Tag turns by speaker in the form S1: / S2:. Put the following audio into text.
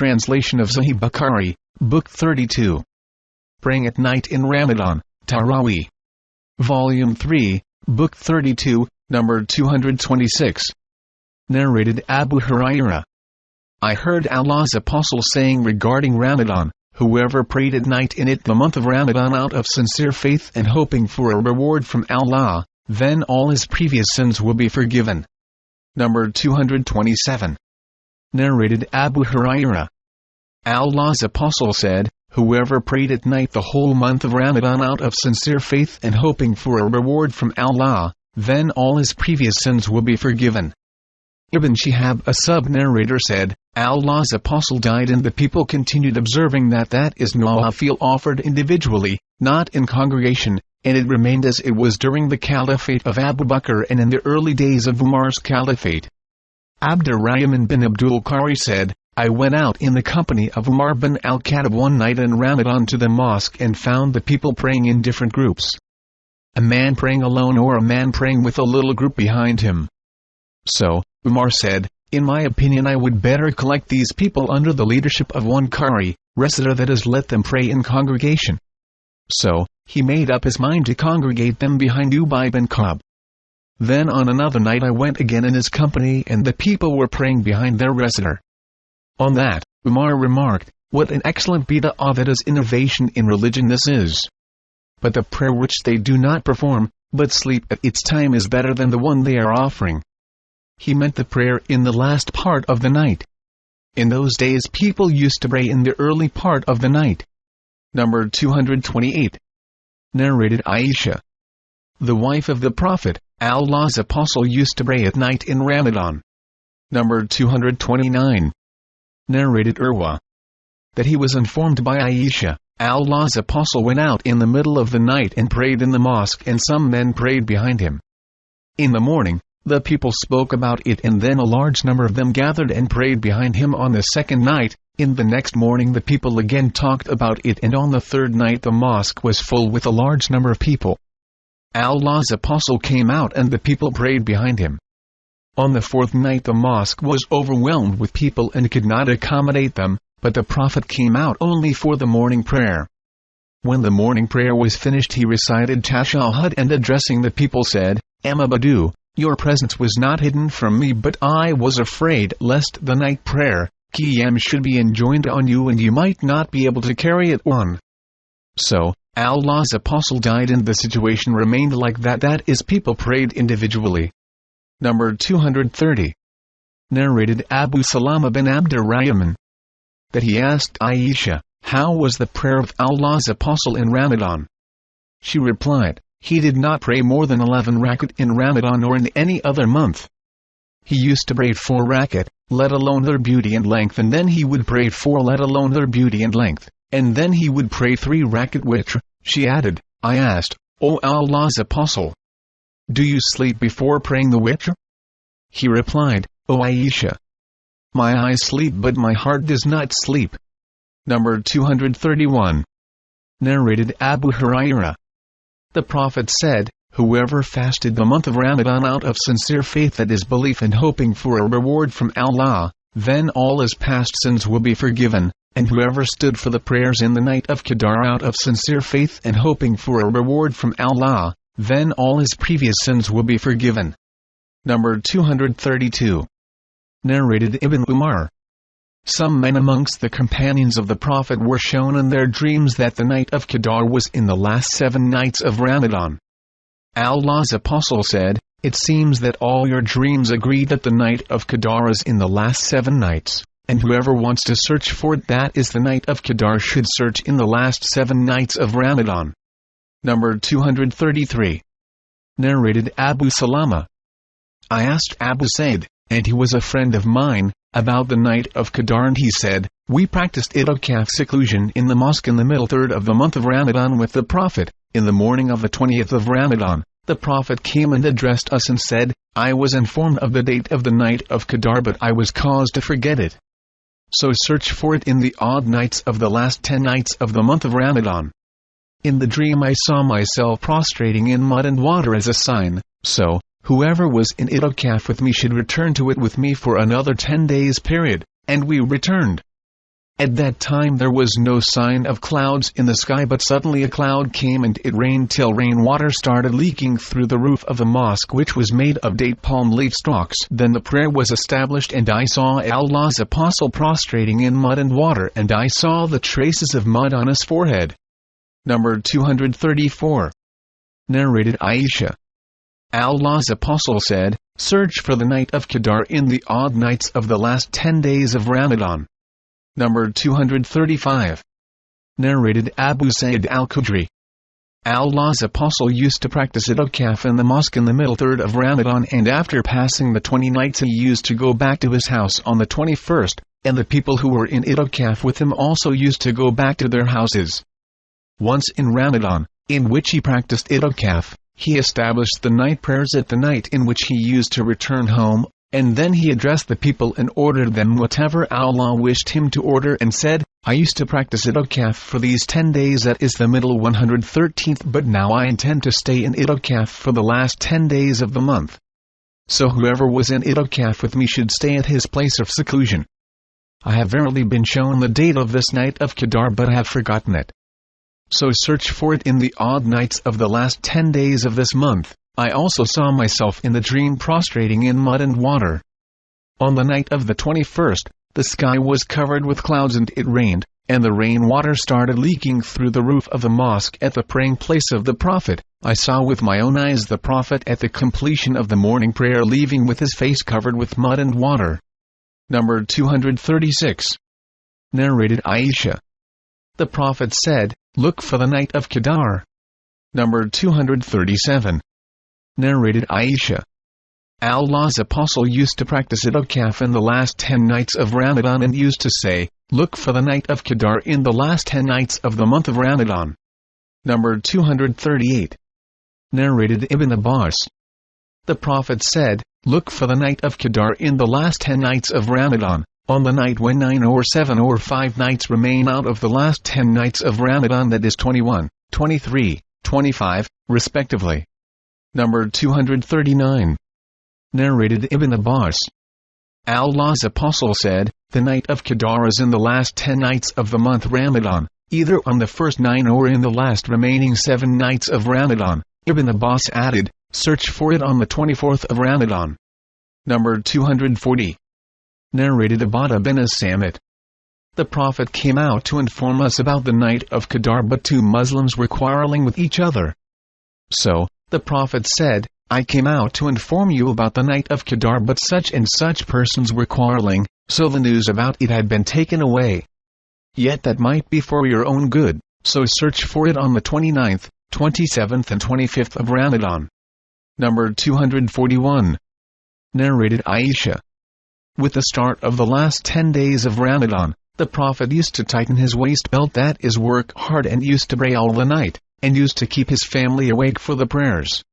S1: translation of Sahih Bukhari, Book 32. Praying at Night in Ramadan, Taraweeh. Volume 3, Book 32, number 226. Narrated Abu Hurairah. I heard Allah's Apostle saying regarding Ramadan, whoever prayed at night in it the month of Ramadan out of sincere faith and hoping for a reward from Allah, then all his previous sins will be forgiven. Number 227. Narrated Abu Hurairah. Allah's Apostle said, whoever prayed at night the whole month of Ramadan out of sincere faith and hoping for a reward from Allah, then all his previous sins will be forgiven. Ibn Shihab, a sub-narrator, said, Allah's Apostle died and the people continued observing that is nawafil offered individually, not in congregation, and it remained as it was during the caliphate of Abu Bakr and in the early days of Umar's caliphate. Abdurrahman bin Abdul Qari said, I went out in the company of Umar bin al-Khattab one night in Ramadan to the mosque and found the people praying in different groups. A man praying alone or a man praying with a little group behind him. So, Umar said, in my opinion I would better collect these people under the leadership of one Qari, reciter, that is, let them pray in congregation. So, he made up his mind to congregate them behind Ubay bin Ka'b. Then on another night I went again in his company and the people were praying behind their reciter. On that, Umar remarked, what an excellent bid'ah, that is, innovation in religion this is. But the prayer which they do not perform, but sleep at its time, is better than the one they are offering. He meant the prayer in the last part of the night. In those days people used to pray in the early part of the night. Number 228. Narrated Aisha, the wife of the Prophet, Allah's Apostle used to pray at night in Ramadan. Number 229. Narrated Urwa, that he was informed by Aisha, Allah's Apostle went out in the middle of the night and prayed in the mosque and some men prayed behind him. In the morning, the people spoke about it and then a large number of them gathered and prayed behind him on the second night. In the next morning the people again talked about it and on the third night the mosque was full with a large number of people. Allah's Apostle came out and the people prayed behind him. On the fourth night the mosque was overwhelmed with people and could not accommodate them, but the Prophet came out only for the morning prayer. When the morning prayer was finished he recited Tashahhud and addressing the people said, Amma Badu, your presence was not hidden from me, but I was afraid lest the night prayer, Qiyam, should be enjoined on you and you might not be able to carry it on. So, Allah's Apostle died and the situation remained like that is, people prayed individually. Number 230. Narrated Abu Salama bin Abdurrahman, that he asked Aisha, how was the prayer of Allah's Apostle in Ramadan? She replied, he did not pray more than 11 rakat in Ramadan or in any other month. He used to pray 4 rakat, let alone their beauty and length, and then he would pray 4 let alone their beauty and length, and then he would pray 3 rakat witr. She added, I asked, O Allah's Apostle, do you sleep before praying the witr? He replied, O Aisha, my eyes sleep but my heart does not sleep. Number 231. Narrated Abu Hurairah, the Prophet said, whoever fasted the month of Ramadan out of sincere faith, that is, belief and hoping for a reward from Allah, then all his past sins will be forgiven, and whoever stood for the prayers in the night of Qadar out of sincere faith and hoping for a reward from Allah, then all his previous sins will be forgiven. Number 232. Narrated Ibn Umar, some men amongst the companions of the Prophet were shown in their dreams that the night of Qadar was in the last 7 nights of Ramadan. Allah's Apostle said, it seems that all your dreams agree that the night of Qadar is in the last 7 nights, and whoever wants to search for it, that is the night of Qadar, should search in the last 7 nights of Ramadan. Number 233. Narrated Abu Salama, I asked Abu Said, and he was a friend of mine, about the night of Qadar, and he said, we practiced itikaf seclusion in the mosque in the middle third of the month of Ramadan with the Prophet. In the morning of the 20th of Ramadan, the Prophet came and addressed us and said, I was informed of the date of the night of Qadar, but I was caused to forget it. So search for it in the odd nights of the last 10 nights of the month of Ramadan. In the dream I saw myself prostrating in mud and water as a sign, so, whoever was in itikaf with me should return to it with me for another 10 days period, and we returned. At that time there was no sign of clouds in the sky, but suddenly a cloud came and it rained till rainwater started leaking through the roof of the mosque, which was made of date palm leaf stalks. Then the prayer was established and I saw Allah's apostle prostrating in mud and water, and I saw the traces of mud on his forehead. Number 234. Narrated Aisha. Allah's apostle said, "Search for the night of Qadr in the odd nights of the last 10 days of Ramadan." Number 235. Narrated Abu Sa'id al-Khudri. Allah's apostle used to practice itikaf in the mosque in the middle third of Ramadan, and after passing the 20 nights he used to go back to his house on the 21st, and the people who were in itikaf with him also used to go back to their houses. Once in Ramadan, in which he practiced itikaf, he established the night prayers at the night in which he used to return home, and then he addressed the people and ordered them whatever Allah wished him to order, and said, "I used to practice itikaf for these 10 days, that is the middle 113th, but now I intend to stay in itikaf for the last 10 days of the month. So whoever was in itikaf with me should stay at his place of seclusion. I have verily been shown the date of this night of Qadr, but have forgotten it. So search for it in the odd nights of the last 10 days of this month." I also saw myself in the dream prostrating in mud and water. On the night of the 21st, the sky was covered with clouds and it rained, and the rain water started leaking through the roof of the mosque at the praying place of the Prophet. I saw with my own eyes the Prophet at the completion of the morning prayer leaving with his face covered with mud and water. Number 236. Narrated Aisha. The Prophet said, "Look for the night of Qadr." Number 237. Narrated Aisha. Allah's apostle used to practice itikaf in the last 10 nights of Ramadan and used to say, "Look for the night of Qadr in the last 10 nights of the month of Ramadan." Number 238. Narrated Ibn Abbas. The Prophet said, "Look for the night of Qadr in the last 10 nights of Ramadan, on the night when 9 or 7 or 5 nights remain out of the last 10 nights of Ramadan, that is 21, 23, 25, respectively." Number 239. Narrated Ibn Abbas. Allah's apostle said, "The night of Qadr is in the last 10 nights of the month Ramadan, either on the first 9 or in the last remaining 7 nights of Ramadan." Ibn Abbas added, "Search for it on the 24th of Ramadan." Number 240. Narrated Ubadah bin as-Samit. The Prophet came out to inform us about the night of Qadr, but 2 Muslims were quarreling with each other. So the Prophet said, "I came out to inform you about the night of Qadr, but such and such persons were quarreling, so the news about it had been taken away. Yet that might be for your own good, so search for it on the 29th, 27th and 25th of Ramadan." Number 241. Narrated Aisha. With the start of the last 10 days of Ramadan, the Prophet used to tighten his waist belt, that is work hard, and used to pray all the night, and used to keep his family awake for the prayers.